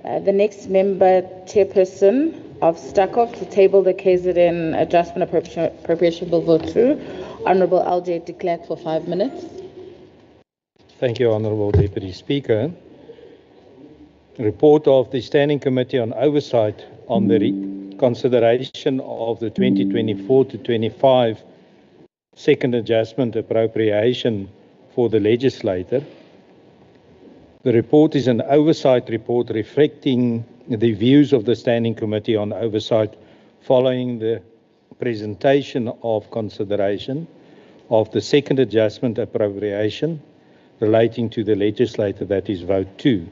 The next member, Chairperson of STACOF, to table the KZN Adjustment Appropriation Bill Vote 2, Honourable LJ de Klerk for 5 minutes. Thank you, Honourable Deputy Speaker. Report of the Standing Committee on Oversight on the consideration of the 2024 to 25 Second Adjustment Appropriation for the Legislature. The report is an oversight report reflecting the views of the Standing Committee on Oversight following the presentation of consideration of the Second Adjustment Appropriation relating to the Legislature, that is Vote 2,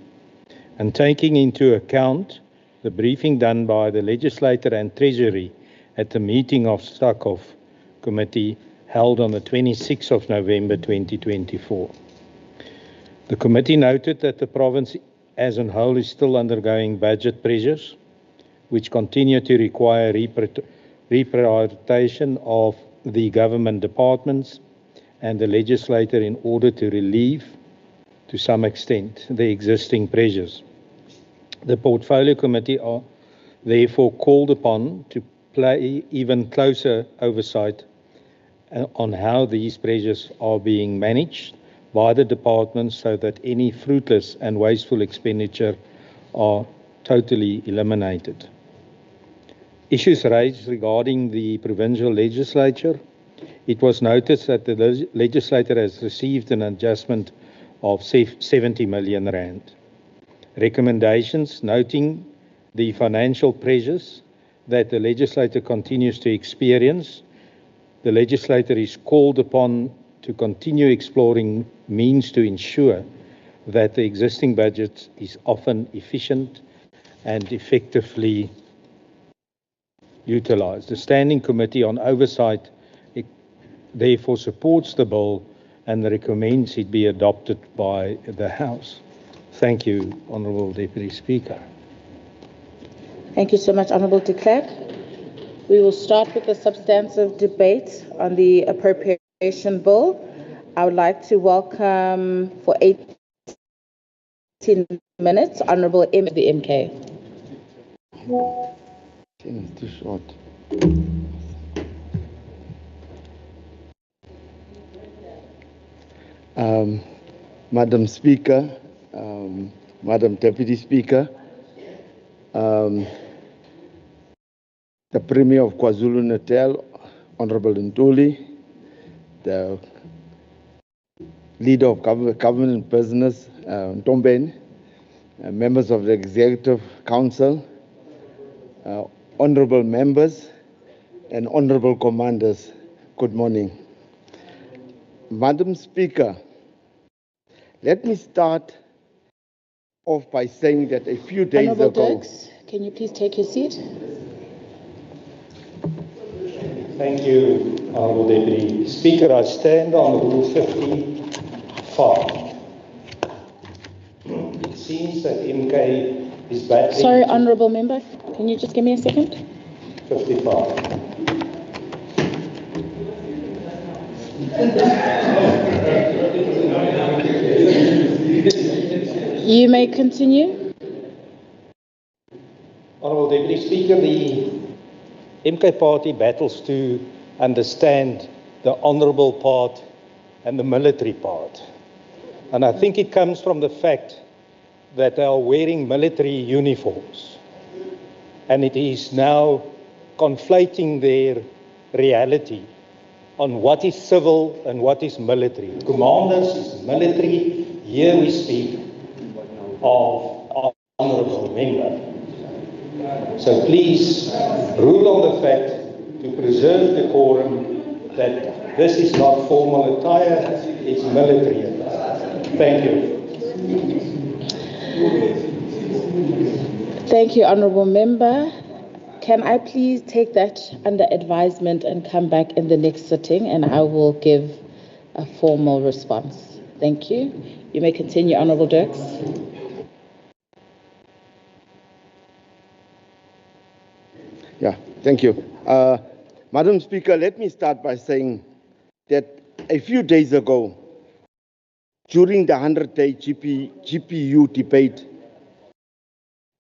and taking into account the briefing done by the Legislature and Treasury at the meeting of STACOF Committee held on the 26th of November 2024. The committee noted that the province as a whole is still undergoing budget pressures, which continue to require reprioritization of the government departments and the legislature in order to relieve, to some extent, the existing pressures. The Portfolio Committee are therefore called upon to play even closer oversight on how these pressures are being managed by the departments so that any fruitless and wasteful expenditure are totally eliminated. Issues raised regarding the Provincial Legislature. It was noticed that the Legislature has received an adjustment of 70 million rand. Recommendations noting the financial pressures that the Legislature continues to experience. The Legislature is called upon to continue exploring means to ensure that the existing budget is often efficient and effectively utilized. The Standing Committee on Oversight therefore supports the bill and recommends it be adopted by the House. Thank you, Honourable Deputy Speaker. Thank you so much, Honourable de Klerk. We will start with the substantive debate on the appropriation bill. I would like to welcome for 18 minutes Honourable M. the MK. It's too short. Madam Speaker, Madam Deputy Speaker, the Premier of KwaZulu-Natal, Honourable Ntuli, the Leader of Government and Business, Ntomben, members of the Executive Council, honourable members and honourable commanders, good morning. Madam Speaker, let me start off by saying that a few days Honourable ago... Dirks, can you please take your seat? Thank you, Honourable Deputy Speaker. I stand on Rule 55. It seems that MK is back. Sorry, Honourable Member, can you just give me a second? 55. You may continue. Honourable Deputy Speaker, the MK Party battles to understand the honourable part and the military part. And I think it comes from the fact that they are wearing military uniforms. And it is now conflating their reality on what is civil and what is military. Commanders is military. Here we speak of honourable member. So please rule on the fact to preserve decorum that this is not formal attire, it's military attire. Thank you. Thank you, Honourable Member. Can I please take that under advisement and come back in the next sitting, and I will give a formal response. Thank you. You may continue, Honourable Dirks. Yeah, thank you. Madam Speaker, let me start by saying that a few days ago, during the 100-day GPU debate,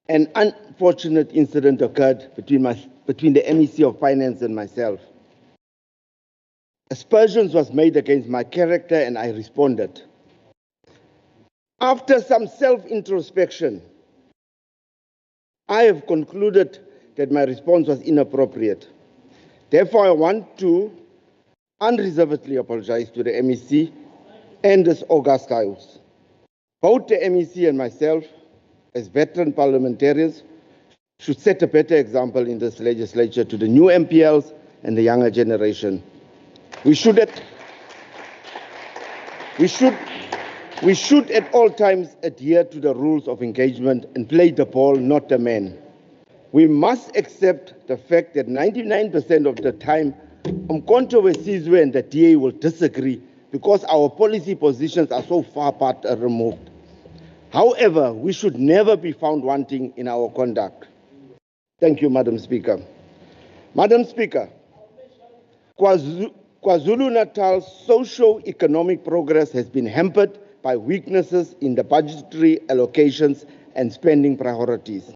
an unfortunate incident occurred between the MEC of Finance and myself. Aspersions was made against my character and I responded. After some self-introspection, I have concluded that my response was inappropriate. Therefore, I want to unreservedly apologize to the MEC and this august house. Both the MEC and myself, as veteran parliamentarians, should set a better example in this legislature to the new MPLs and the younger generation. We should at all times adhere to the rules of engagement and play the ball, not the man. We must accept the fact that 99% of the time, Umkhonto weSizwe and the DA will disagree because our policy positions are so far apart and removed. However, we should never be found wanting in our conduct. Thank you, Madam Speaker. Madam Speaker, KwaZulu-Natal's socio-economic progress has been hampered by weaknesses in the budgetary allocations and spending priorities.